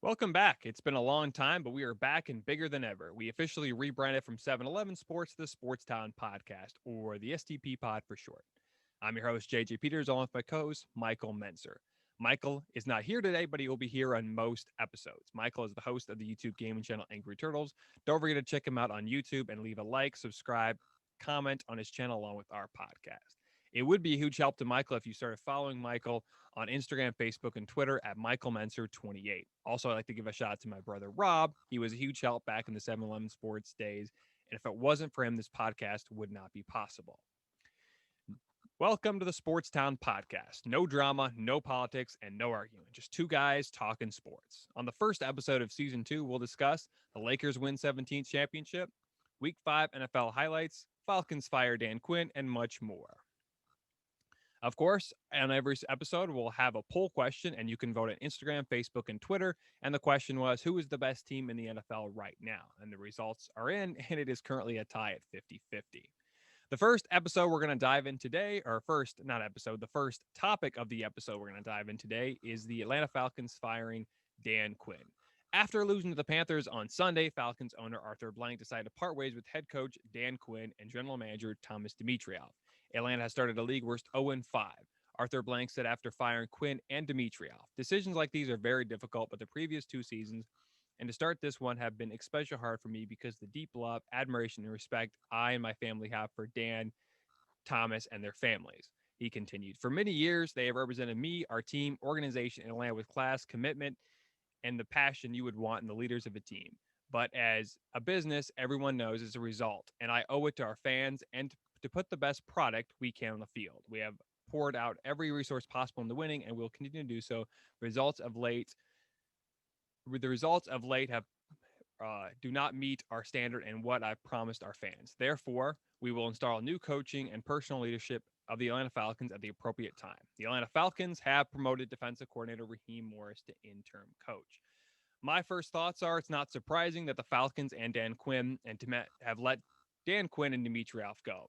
Welcome back. It's been a long time, but we are back and bigger than ever. We officially rebranded from 7-Eleven Sports to the Sportstown Podcast, or the STP Pod for short. I'm your host, JJ Peters, along with my co host, Michael Menzer. Michael is not here today, but he will be here on most episodes. Michael is the host of the YouTube gaming channel Angry Turtles. Don't forget to check him out on YouTube and leave a like, subscribe, comment on his channel along with our podcast. It would be a huge help to Michael if you started following Michael on Instagram, Facebook, and Twitter at Michael Menzer28. Also, I'd like to give a shout out to my brother Rob. He was a huge help back in the 7-Eleven Sports days. And if it wasn't for him, this podcast would not be possible. Welcome to the Sports Town Podcast. No drama, no politics, and no arguing. Just two guys talking sports. On the first episode of Season 2, we'll discuss the Lakers win 17th championship, Week 5 NFL highlights, Falcons fire Dan Quinn, and much more. Of course, on every episode, we'll have a poll question, and you can vote on Instagram, Facebook, and Twitter. And the question was, who is the best team in the NFL right now? And the results are in, and it is currently a tie at 50-50. The first episode we're going to dive in today, or the first topic of the episode we're going to dive in today is the Atlanta Falcons firing Dan Quinn. After losing to the Panthers on Sunday, Falcons owner Arthur Blank decided to part ways with head coach Dan Quinn and general manager Thomas Dimitroff. Atlanta has started a league worst 0-5. Arthur Blank said after firing Quinn and Dimitroff, decisions like these are very difficult, but the previous two seasons and to start this one have been especially hard for me because the deep love, admiration, and respect I and my family have for Dan, Thomas, and their families. He continued, for many years, they have represented me, our team, organization in Atlanta with class, commitment, and the passion you would want in the leaders of a team. But as a business, everyone knows it's a result, and I owe it to our fans and to put the best product we can on the field. We have poured out every resource possible in the winning, and we'll continue to do so. The results of late have do not meet our standard and what I've promised our fans. Therefore, we will install new coaching and personal leadership of the Atlanta Falcons at the appropriate time. The Atlanta Falcons have promoted defensive coordinator Raheem Morris to interim coach. My first thoughts are it's not surprising that the Falcons and Dan Quinn have let Dan Quinn and Dimitroff go.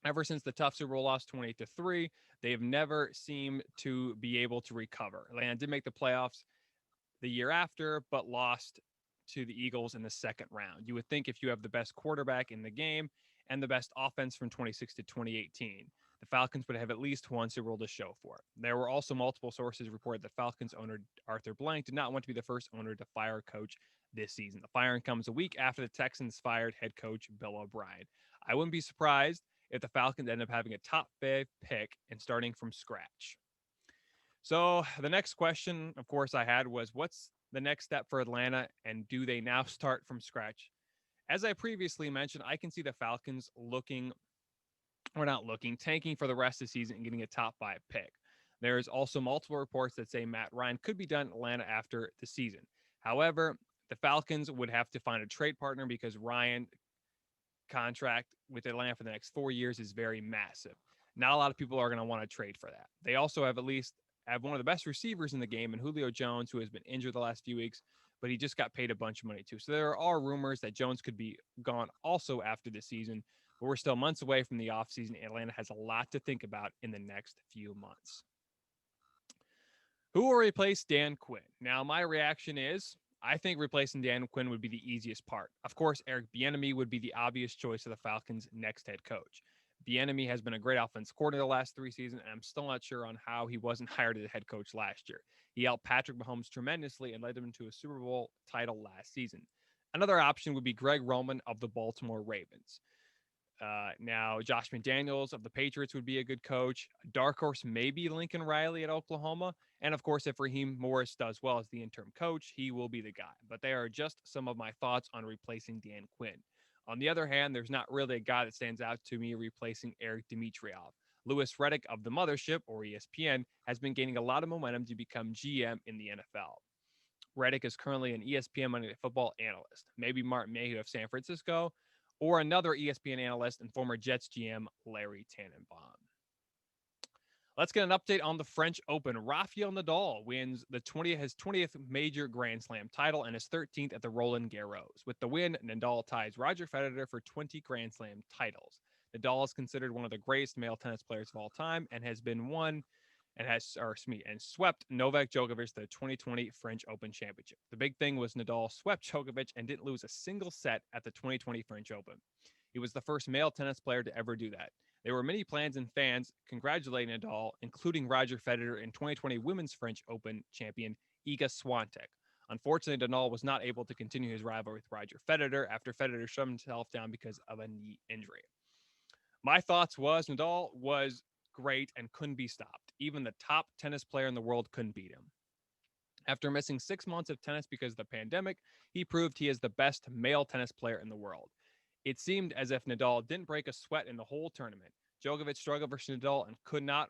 Ever since the tough Super Bowl loss 28-3, they have never seemed to be able to recover. Atlanta did make the playoffs the year after, but lost to the Eagles in the second round. You would think if you have the best quarterback in the game and the best offense from 26 to 2018, the Falcons would have at least one Super Bowl to show for it. There were also multiple sources reported that Falcons owner Arthur Blank did not want to be the first owner to fire a coach this season. The firing comes a week after the Texans fired head coach Bill O'Brien. I wouldn't be surprised if the Falcons end up having a top 5 pick and starting from scratch. So the next question, of course, I had was, what's the next step for Atlanta, and do they now start from scratch? As I previously mentioned, I can see the Falcons tanking for the rest of the season and getting a top 5 pick. There's also multiple reports that say Matt Ryan could be done in Atlanta after the season. However, the Falcons would have to find a trade partner because Ryan contract with Atlanta for the next 4 years is very massive. Not a lot of people are going to want to trade for that. They also have one of the best receivers in the game in Julio Jones, who has been injured the last few weeks, but he just got paid a bunch of money too. So there are rumors that Jones could be gone also after the season, but we're still months away from the offseason. Atlanta has a lot to think about in the next few months. Who will replace Dan Quinn? Now, my reaction is I think replacing Dan Quinn would be the easiest part. Of course, Eric Bieniemy would be the obvious choice of the Falcons' next head coach. Bieniemy has been a great offense coordinator the last 3 seasons, and I'm still not sure on how he wasn't hired as a head coach last year. He helped Patrick Mahomes tremendously and led them to a Super Bowl title last season. Another option would be Greg Roman of the Baltimore Ravens. Now, Josh McDaniels of the Patriots would be a good coach. Dark horse maybe Lincoln Riley at Oklahoma. And of course, if Raheem Morris does well as the interim coach, he will be the guy. But they are just some of my thoughts on replacing Dan Quinn. On the other hand, there's not really a guy that stands out to me replacing Eric Dimitroff. Louis Riddick of the Mothership, or ESPN, has been gaining a lot of momentum to become GM in the NFL. Riddick is currently an ESPN Monday Night Football analyst. Maybe Martin Mayhew of San Francisco, or another ESPN analyst and former Jets GM, Larry Tannenbaum. Let's get an update on the French Open. Rafael Nadal wins his 20th major Grand Slam title and his 13th at the Roland Garros. With the win, Nadal ties Roger Federer for 20 Grand Slam titles. Nadal is considered one of the greatest male tennis players of all time and has been won and swept Novak Djokovic the 2020 French Open Championship. The big thing was Nadal swept Djokovic and didn't lose a single set at the 2020 French Open. He was the first male tennis player to ever do that. There were many plans and fans congratulating Nadal, including Roger Federer and 2020 Women's French Open champion Iga Swiatek. Unfortunately, Nadal was not able to continue his rivalry with Roger Federer after Federer shut himself down because of a knee injury. My thoughts was Nadal was great and couldn't be stopped. Even the top tennis player in the world couldn't beat him. After missing 6 months of tennis because of the pandemic, he proved he is the best male tennis player in the world. It seemed as if Nadal didn't break a sweat in the whole tournament. Djokovic struggled versus Nadal and could not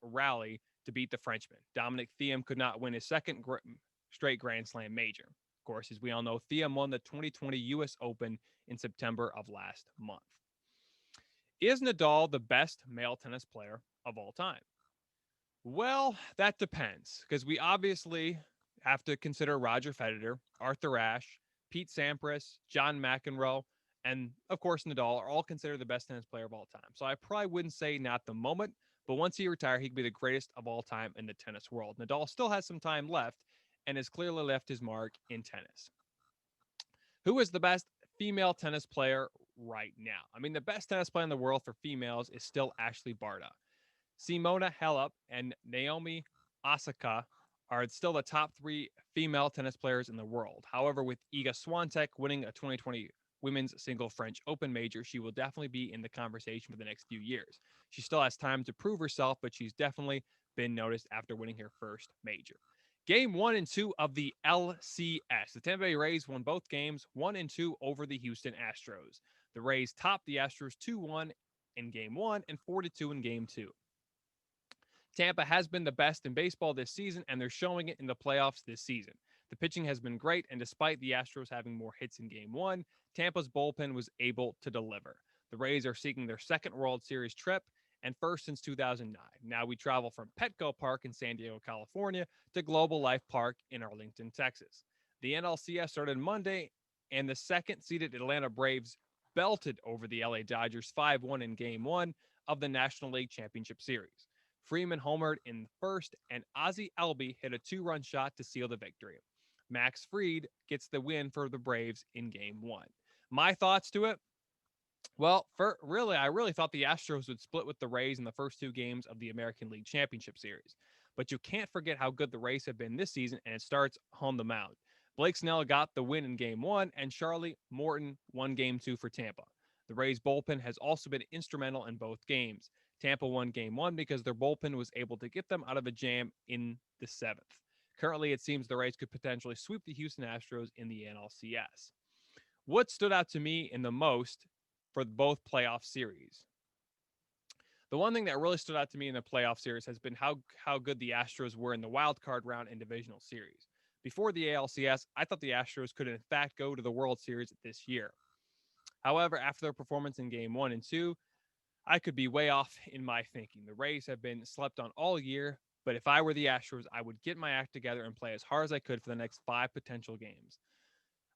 rally to beat the Frenchman. Dominic Thiem could not win his second straight Grand Slam major. Of course, as we all know, Thiem won the 2020 U.S. Open in September of last month. Is Nadal the best male tennis player of all time? Well, that depends, because we obviously have to consider Roger Federer, Arthur Ashe, Pete Sampras, John McEnroe, and of course Nadal are all considered the best tennis player of all time. So I probably wouldn't say not the moment, but once he retires, he could be the greatest of all time in the tennis world. Nadal still has some time left and has clearly left his mark in tennis. Who is the best female tennis player right now? I mean, the best tennis player in the world for females is still Ashley Barta. Simona Halep and Naomi Osaka are still the top three female tennis players in the world. However, with Iga Swiatek winning a 2020 Women's Single French Open major, she will definitely be in the conversation for the next few years. She still has time to prove herself, but she's definitely been noticed after winning her first major. Game 1 and 2 of the LCS. The Tampa Bay Rays won both games 1 and 2 over the Houston Astros. The Rays topped the Astros 2-1 in Game 1 and 4-2 in Game 2. Tampa has been the best in baseball this season, and they're showing it in the playoffs this season. The pitching has been great, and despite the Astros having more hits in Game 1, Tampa's bullpen was able to deliver. The Rays are seeking their second World Series trip and first since 2009. Now we travel from Petco Park in San Diego, California, to Global Life Park in Arlington, Texas. The NLCS started Monday, and the second-seeded Atlanta Braves belted over the LA Dodgers 5-1 in Game 1 of the National League Championship Series. Freeman homered in the first, and Ozzie Albies hit a two-run shot to seal the victory. Max Fried gets the win for the Braves in Game 1. My thoughts to it? Well, I really thought the Astros would split with the Rays in the first two games of the American League Championship Series. But you can't forget how good the Rays have been this season, and it starts on the mound. Blake Snell got the win in Game 1, and Charlie Morton won Game 2 for Tampa. The Rays' bullpen has also been instrumental in both games. Tampa won Game 1 because their bullpen was able to get them out of a jam in the seventh. Currently, it seems the Rays could potentially sweep the Houston Astros in the NLCS. What stood out to me in the most for both playoff series? The one thing that really stood out to me in the playoff series has been how good the Astros were in the wild card round and divisional series. Before the ALCS, I thought the Astros could in fact go to the World Series this year. However, after their performance in Game 1 and 2, I could be way off in my thinking. The Rays have been slept on all year, but if I were the Astros, I would get my act together and play as hard as I could for the next 5 potential games.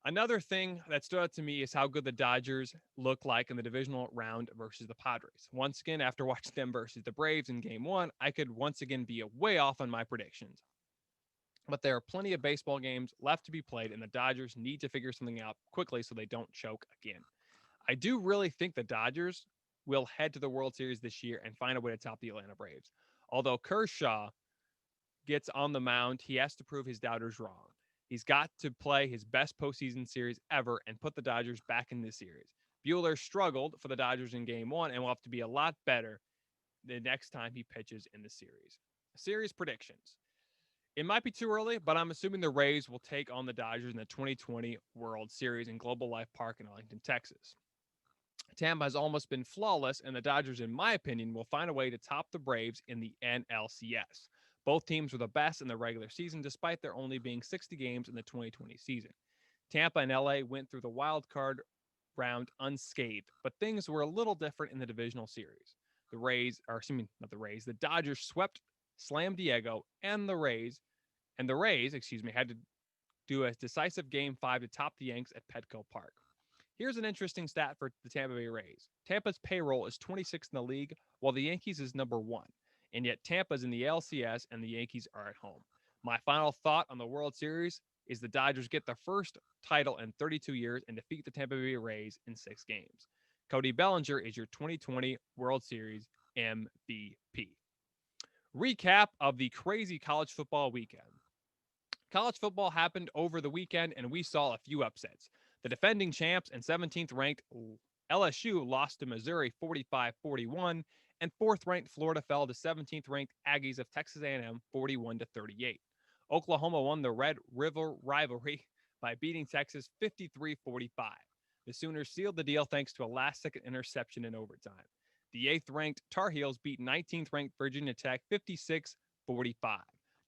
Another thing that stood out to me is how good the Dodgers look like in the divisional round versus the Padres. Once again, after watching them versus the Braves in Game 1, I could once again be way off on my predictions. But there are plenty of baseball games left to be played, and the Dodgers need to figure something out quickly so they don't choke again. I do really think the Dodgers will head to the World Series this year and find a way to top the Atlanta Braves. Although Kershaw gets on the mound, he has to prove his doubters wrong. He's got to play his best postseason series ever and put the Dodgers back in this series. Buehler struggled for the Dodgers in Game 1 and will have to be a lot better the next time he pitches in the series. Series predictions. It might be too early, but I'm assuming the Rays will take on the Dodgers in the 2020 World Series in Global Life Park in Arlington, Texas. Tampa has almost been flawless, and the Dodgers, in my opinion, will find a way to top the Braves in the NLCS. Both teams were the best in the regular season, despite there only being 60 games in the 2020 season. Tampa and LA went through the wild card round unscathed, but things were a little different in the divisional series. The Dodgers swept Slam Diego, and the Rays had to do a decisive Game 5 to top the Yanks at Petco Park. Here's an interesting stat for the Tampa Bay Rays. Tampa's payroll is 26th in the league, while the Yankees is number 1. and yet Tampa's in the LCS and the Yankees are at home. My final thought on the World Series is the Dodgers get their first title in 32 years and defeat the Tampa Bay Rays in 6 games. Cody Bellinger is your 2020 World Series MVP. Recap of the crazy college football weekend. College football happened over the weekend, and we saw a few upsets. The defending champs and 17th ranked LSU lost to Missouri 45-41, and 4th ranked Florida fell to 17th ranked Aggies of Texas A&M 41-38. Oklahoma won the Red River rivalry by beating Texas 53-45. The Sooners sealed the deal thanks to a last-second interception in overtime. The 8th ranked Tar Heels beat 19th ranked Virginia Tech 56-45.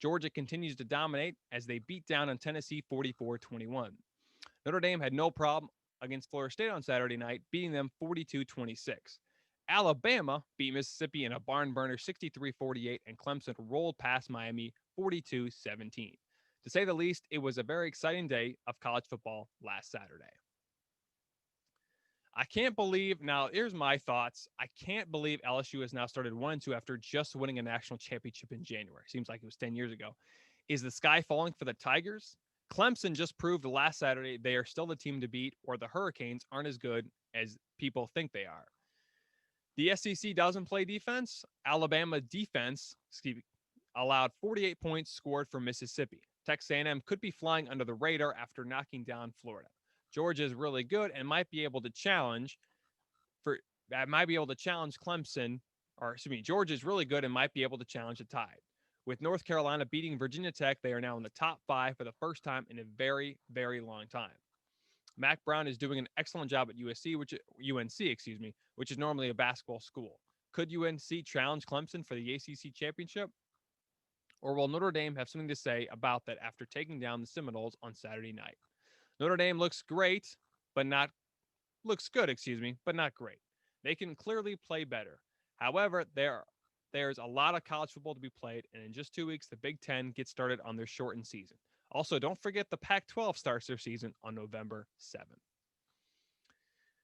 Georgia continues to dominate as they beat down on Tennessee 44-21. Notre Dame had no problem against Florida State on Saturday night, beating them 42-26. Alabama beat Mississippi in a barn burner 63-48, and Clemson rolled past Miami 42-17. To say the least, it was a very exciting day of college football last Saturday. I can't believe, now here's my thoughts. I can't believe LSU has now started 1-2 after just winning a national championship in January. Seems like it was 10 years ago. Is the sky falling for the Tigers? Clemson just proved last Saturday they are still the team to beat, or the Hurricanes aren't as good as people think they are. The SEC doesn't play defense. Alabama defense, allowed 48 points scored for Mississippi. Texas A&M could be flying under the radar after knocking down Florida. Georgia is really good and might be able to challenge Clemson, Georgia is really good and might be able to challenge the Tide. With North Carolina beating Virginia Tech, they are now in the top 5 for the first time in a very, very long time. Mac Brown is doing an excellent job at UNC, which is normally a basketball school. Could UNC challenge Clemson for the ACC championship? Or will Notre Dame have something to say about that after taking down the Seminoles on Saturday night? Notre Dame looks good, but not great. They can clearly play better. However, there's a lot of college football to be played, and in just 2 weeks, the Big Ten gets started on their shortened season. Also, don't forget the Pac-12 starts their season on November 7th.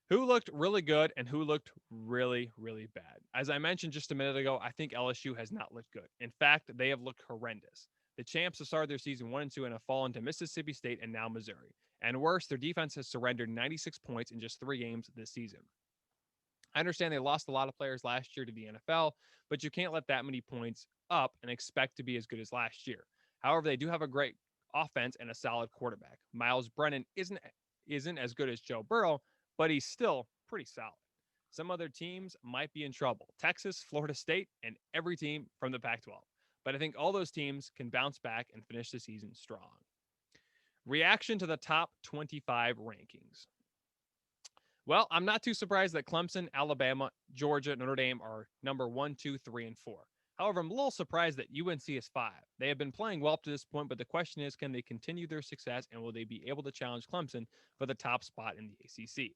Who looked really good and who looked really, really bad? As I mentioned just a minute ago, I think LSU has not looked good. In fact, they have looked horrendous. The champs have started their season 1-2 and have fallen to Mississippi State and now Missouri. And worse, their defense has surrendered 96 points in just 3 games this season. I understand they lost a lot of players last year to the NFL, but you can't let that many points up and expect to be as good as last year. However, they do have a great offense and a solid quarterback. Miles Brennan isn't as good as Joe Burrow, but he's still pretty solid. Some other teams might be in trouble. Texas, Florida State, and every team from the Pac-12. But I think all those teams can bounce back and finish the season strong. Reaction to the top 25 rankings. Well, I'm not too surprised that Clemson, Alabama, Georgia, Notre Dame are number 1, 2, 3, and 4. However, I'm a little surprised that UNC is 5. They have been playing well up to this point, but the question is, can they continue their success, and will they be able to challenge Clemson for the top spot in the ACC?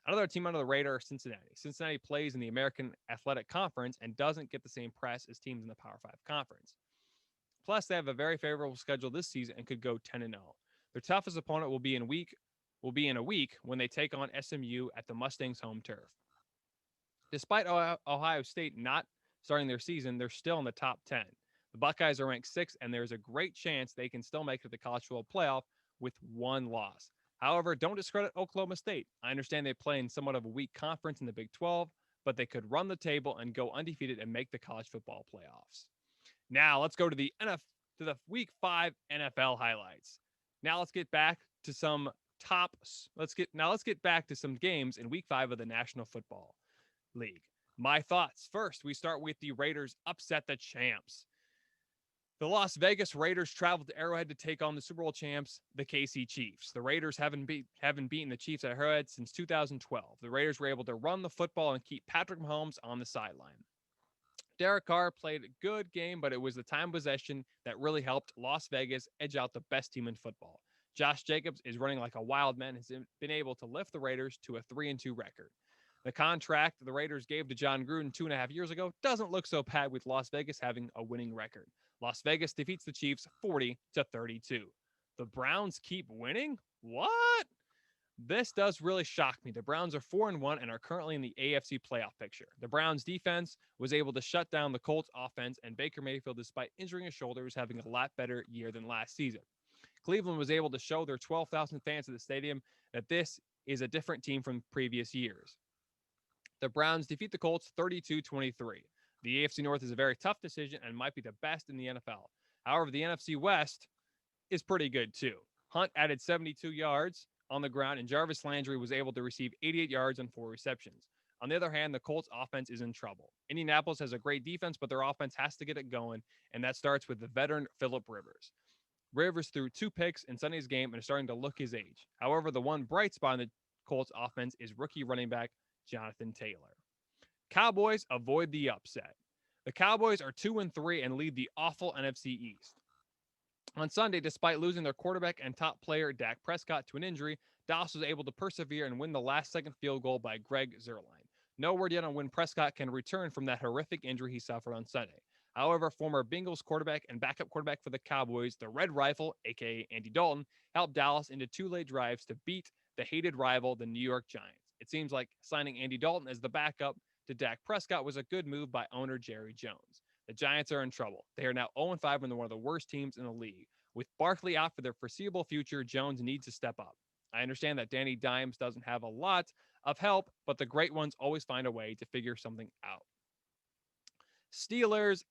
Another team under the radar is Cincinnati. Cincinnati plays in the American Athletic Conference and doesn't get the same press as teams in the Power 5 conference. Plus, they have a very favorable schedule this season and could go 10-0. Their toughest opponent will be in a week when they take on SMU at the Mustangs' home turf. Despite Ohio State not starting their season, they're still in the top 10. The Buckeyes are ranked 6th, and there's a great chance they can still make it to the college football playoff with 1 loss. However, don't discredit Oklahoma State. I understand they play in somewhat of a weak conference in the Big 12, but they could run the table and go undefeated and make the college football playoffs. Now let's go to the Week 5 NFL highlights. Now let's get back to some games in Week 5 of the National Football League. My thoughts. First, we start with the Raiders upset the champs. The Las Vegas Raiders traveled to Arrowhead to take on the Super Bowl champs, the KC Chiefs. The Raiders haven't beaten the Chiefs at Arrowhead since 2012. The Raiders were able to run the football and keep Patrick Mahomes on the sideline. Derek Carr played a good game, but it was the time possession that really helped Las Vegas edge out the best team in football. Josh Jacobs is running like a wild man and has been able to lift the Raiders to a 3-2 record. The contract the Raiders gave to John Gruden 2.5 years ago doesn't look so bad with Las Vegas having a winning record. Las Vegas defeats the Chiefs 40-32. The Browns keep winning? What? This does really shock me. The Browns are 4-1 and are currently in the AFC playoff picture. The Browns defense was able to shut down the Colts offense, and Baker Mayfield, despite injuring his shoulder, is having a lot better year than last season. Cleveland was able to show their 12,000 fans at the stadium that this is a different team from previous years. The Browns defeat the Colts 32-23. The AFC North is a very tough decision and might be the best in the NFL. However, the NFC West is pretty good too. Hunt added 72 yards on the ground, and Jarvis Landry was able to receive 88 yards on 4 receptions. On the other hand, the Colts offense is in trouble. Indianapolis has a great defense, but their offense has to get it going, and that starts with the veteran Phillip Rivers. Rivers threw 2 picks in Sunday's game and is starting to look his age. However, the one bright spot in the Colts offense is rookie running back Jonathan Taylor. Cowboys avoid the upset. The Cowboys are 2-3 and lead the awful NFC East. On Sunday, despite losing their quarterback and top player Dak Prescott to an injury, Dallas was able to persevere and win the last-second field goal by Greg Zuerlein. No word yet on when Prescott can return from that horrific injury he suffered on Sunday. However, former Bengals quarterback and backup quarterback for the Cowboys, the Red Rifle, a.k.a. Andy Dalton, helped Dallas into 2 late drives to beat the hated rival, the New York Giants. It seems like signing Andy Dalton as the backup to Dak Prescott was a good move by owner Jerry Jones. The Giants are in trouble. They are now 0-5 and they're one of the worst teams in the league. With Barkley out for their foreseeable future, Jones needs to step up. I understand that Danny Dimes doesn't have a lot of help, but the great ones always find a way to figure something out. Steelers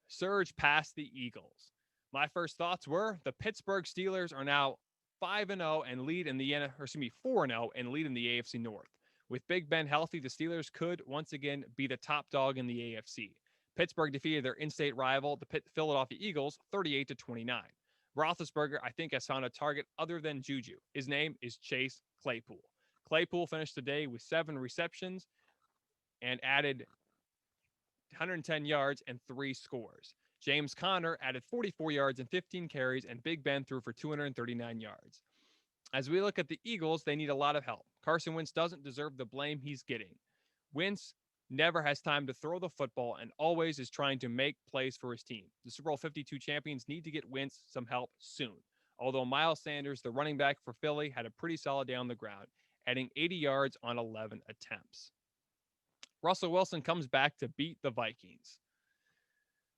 surge past the Eagles. My first thoughts were the Pittsburgh Steelers are now 5-0 and lead in the 4-0 and lead in the AFC North. With Big Ben healthy, the Steelers could once again be the top dog in the AFC. Pittsburgh defeated their in-state rival, the Philadelphia Eagles, 38-29. Roethlisberger, I think, has found a target other than Juju. His name is Chase Claypool. Claypool finished the day with 7 receptions and added 110 yards and 3 scores. James Conner added 44 yards and 15 carries, and Big Ben threw for 239 yards. As we look at the Eagles, they need a lot of help. Carson Wentz doesn't deserve the blame he's getting. Wentz never has time to throw the football and always is trying to make plays for his team. The Super Bowl 52 champions need to get Wentz some help soon. Although Miles Sanders, the running back for Philly, had a pretty solid day on the ground, adding 80 yards on 11 attempts. Russell Wilson comes back to beat the Vikings.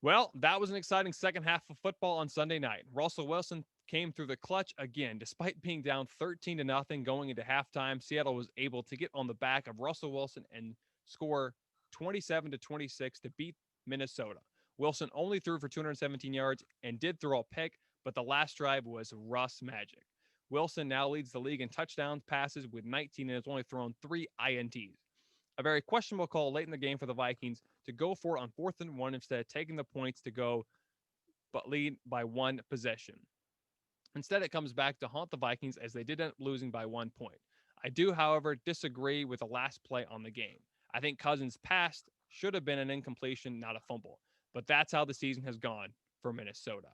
Well, that was an exciting second half of football on Sunday night. Russell Wilson came through the clutch again. Despite being down 13-0 going into halftime, Seattle was able to get on the back of Russell Wilson and score 27-26 to beat Minnesota. Wilson only threw for 217 yards and did throw a pick, but the last drive was Russ magic. Wilson now leads the league in touchdowns passes with 19 and has only thrown 3 INTs. A very questionable call late in the game for the Vikings to go for it on 4th and 1 instead of taking the points to go but lead by 1 possession. Instead, it comes back to haunt the Vikings as they did end up losing by 1 point. I do, however, disagree with the last play on the game. I think Cousins' pass should have been an incompletion, not a fumble. But that's how the season has gone for Minnesota.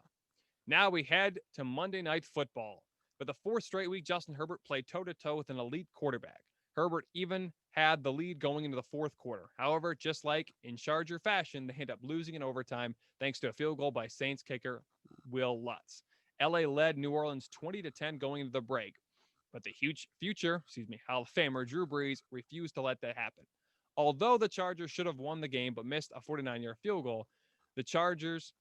Now we head to Monday Night Football. For the 4th straight week, Justin Herbert played toe-to-toe with an elite quarterback. Herbert even had the lead going into the 4th quarter. However, just like in Charger fashion, they end up losing in overtime thanks to a field goal by Saints kicker Will Lutz. LA led New Orleans 20-10 going into the break. But the Hall of Famer Drew Brees refused to let that happen. Although the Chargers should have won the game but missed a 49-yard field goal, the Chargers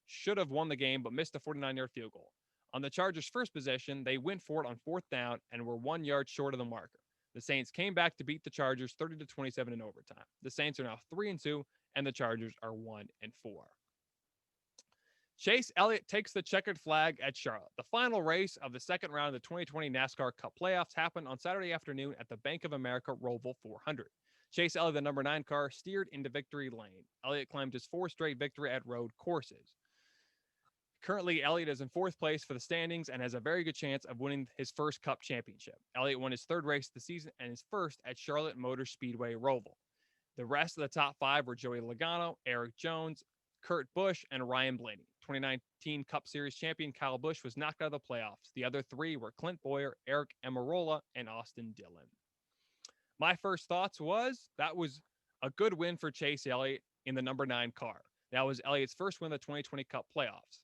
should have won the game but missed a 49-yard field goal. On the Chargers' first possession, they went for it on 4th down and were 1 yard short of the marker. The Saints came back to beat the Chargers 30-27 in overtime. The Saints are now 3-2, and the Chargers are 1-4. Chase Elliott takes the checkered flag at Charlotte. The final race of the second round of the 2020 NASCAR Cup playoffs happened on Saturday afternoon at the Bank of America Roval 400. Chase Elliott, the number 9 car, steered into victory lane. Elliott claimed his 4th straight victory at road courses. Currently, Elliott is in 4th place for the standings and has a very good chance of winning his first Cup championship. Elliott won his 3rd race of the season and his first at Charlotte Motor Speedway Roval. The rest of the top 5 were Joey Logano, Eric Jones, Kurt Busch, and Ryan Blaney. 2019 Cup Series champion Kyle Busch was knocked out of the playoffs. The other 3 were Clint Bowyer, Eric Almirola, and Austin Dillon. My first thoughts was that was a good win for Chase Elliott in the number 9 car. That was Elliott's first win of the 2020 Cup playoffs.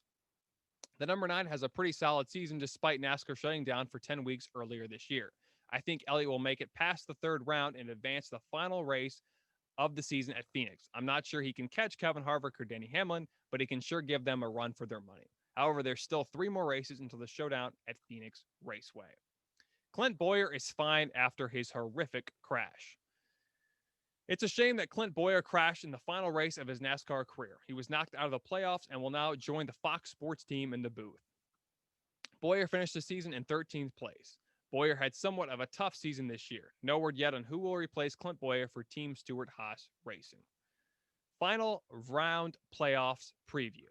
The number 9 has a pretty solid season despite NASCAR shutting down for 10 weeks earlier this year. I think Elliott will make it past the third round and advance to the final race of the season at Phoenix. I'm not sure he can catch Kevin Harvick or Denny Hamlin, but he can sure give them a run for their money. However, there's still 3 more races until the showdown at Phoenix Raceway. Clint Bowyer is fine after his horrific crash. It's a shame that Clint Bowyer crashed in the final race of his NASCAR career. He was knocked out of the playoffs and will now join the Fox Sports team in the booth. Bowyer finished the season in 13th place. Bowyer had somewhat of a tough season this year. No word yet on who will replace Clint Bowyer for Team Stewart-Haas Racing. Final round playoffs preview.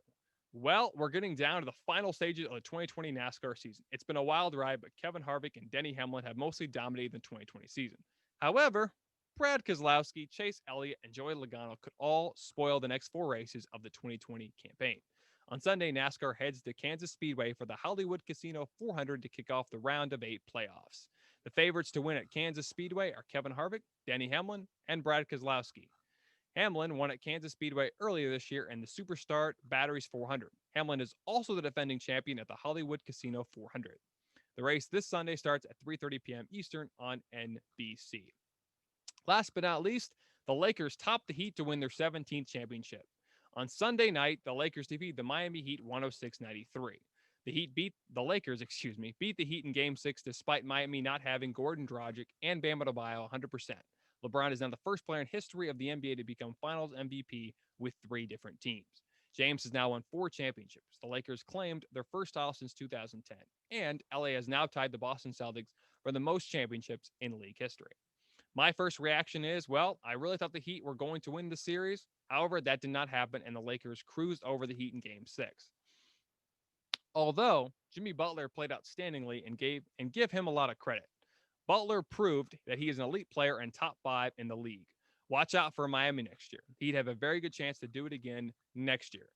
Well, we're getting down to the final stages of the 2020 NASCAR season. It's been a wild ride, but Kevin Harvick and Denny Hamlin have mostly dominated the 2020 season. However, Brad Keselowski, Chase Elliott, and Joey Logano could all spoil the next 4 races of the 2020 campaign. On Sunday, NASCAR heads to Kansas Speedway for the Hollywood Casino 400 to kick off the round of 8 playoffs. The favorites to win at Kansas Speedway are Kevin Harvick, Denny Hamlin, and Brad Keselowski. Hamlin won at Kansas Speedway earlier this year in the Superstar Batteries 400. Hamlin is also the defending champion at the Hollywood Casino 400. The race this Sunday starts at 3:30 p.m. Eastern on NBC. Last but not least, the Lakers topped the Heat to win their 17th championship. On Sunday night, the Lakers defeated the Miami Heat 106-93. The Heat beat the Heat in Game 6 despite Miami not having Gordon Dragic and Bam Adebayo 100%. LeBron is now the first player in history of the NBA to become Finals MVP with 3 different teams. James has now won 4 championships. The Lakers claimed their first title since 2010, and LA has now tied the Boston Celtics for the most championships in league history. My first reaction is, well, I really thought the Heat were going to win the series. However, that did not happen, and the Lakers cruised over the Heat in Game 6. Although Jimmy Butler played outstandingly and give him a lot of credit. Butler proved that he is an elite player and top 5 in the league. Watch out for Miami next year. He'd have a very good chance to do it again next year.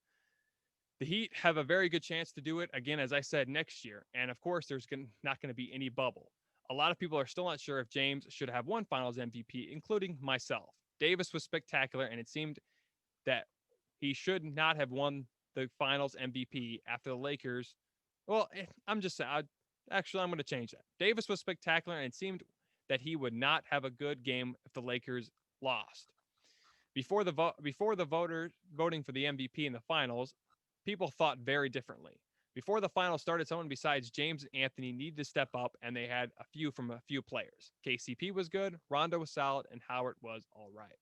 The Heat have a very good chance to do it again, as I said, next year. And of course, there's not going to be any bubble. A lot of people are still not sure if James should have won Finals MVP, including myself. Davis was spectacular, and it seemed that he should not have won the Finals MVP after the Lakers. Well, I'm going to change that. Davis was spectacular, and it seemed that he would not have a good game if the Lakers lost. Before the voting for the MVP in the finals, people thought very differently. Before the finals started, someone besides James and Anthony needed to step up, and they had a few from a few players. KCP was good, Rondo was solid, and Howard was all right.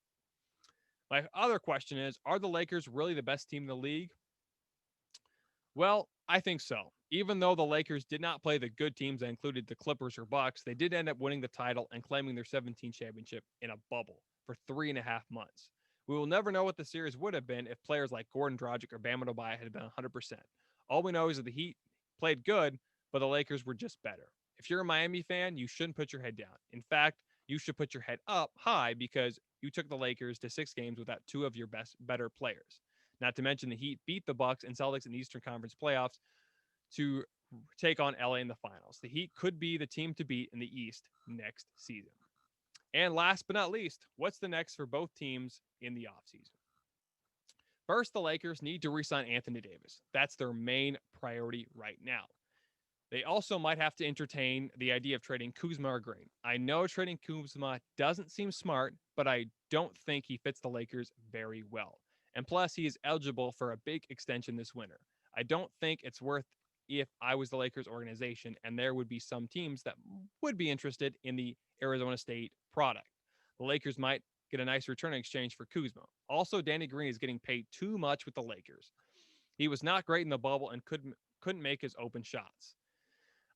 My other question is, are the Lakers really the best team in the league? Well, I think so. Even though the Lakers did not play the good teams that included the Clippers or Bucks, they did end up winning the title and claiming their 17th championship in a bubble for 3.5 months. We will never know what the series would have been if players like Gordon Dragic or Bam Adebayo had been 100%. All we know is that the Heat played good, but the Lakers were just better. If you're a Miami fan, you shouldn't put your head down. In fact, you should put your head up high because you took the Lakers to 6 games without 2 of your better players. Not to mention the Heat beat the Bucks and Celtics in the Eastern Conference playoffs to take on LA in the finals. The Heat could be the team to beat in the East next season. And last but not least, what's the next for both teams in the offseason? First, the Lakers need to re-sign Anthony Davis. That's their main priority right now. They also might have to entertain the idea of trading Kuzma or Green. I know trading Kuzma doesn't seem smart, but I don't think he fits the Lakers very well. And plus, he is eligible for a big extension this winter. I don't think it's worth if I was the Lakers organization, and there would be some teams that would be interested in the Arizona State product. The Lakers might get a nice return in exchange for Kuzma. Also, Danny Green is getting paid too much with the Lakers. He was not great in the bubble and couldn't make his open shots.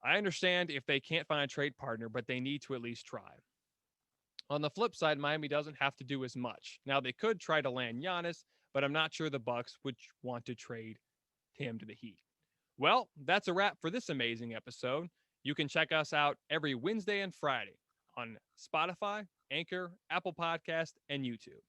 I understand if they can't find a trade partner, but they need to at least try. On the flip side, Miami doesn't have to do as much. Now, they could try to land Giannis, but I'm not sure the Bucks would want to trade him to the Heat. Well, that's a wrap for this amazing episode. You can check us out every Wednesday and Friday on Spotify, Anchor, Apple Podcast, and YouTube.